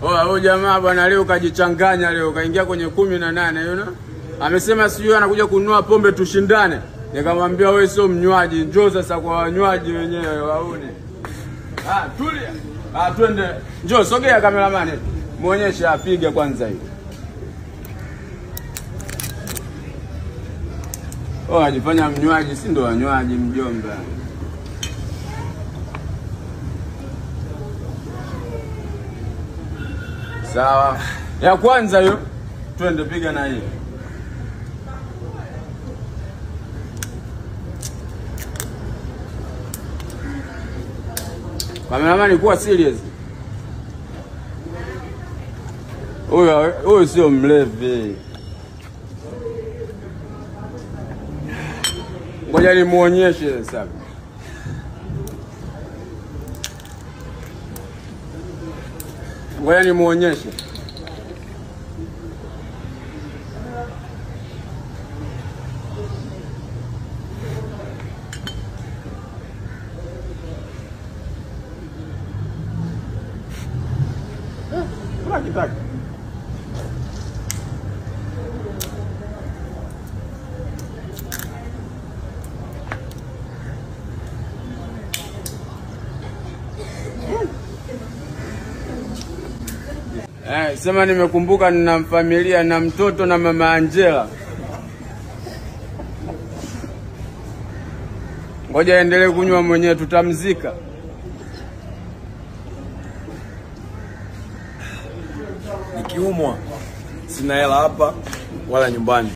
Huyo jamaa bwana leo kajichanganya, leo kaingia kwenye 18, you know? Amesema sijui anakuja kununua pombe tushindane. Nikamwambia wewe sio mnywaji, njoo sasa kwa wanywaji wenyewe waone. Tulia. Twende. Njoo sogea cameraman. Muonyeshe apige kwanza hiyo. Ajifanya mnywaji, si ndo wanywaji mjomba. Sawa. Ya kwanza hiyo. Twende piga na hii. Cameraman kuwa serious. Huyo sio mlevi. Ngoja nimuonyeshe sasa. Ngoja nimuonyeshe. Kitaki. Sema nimekumbuka nina familia na mtoto na mama Angela. Ngoja endelee kunywa mwenyewe, tutamzika. Nikiumwa sina hela hapa wala nyumbani.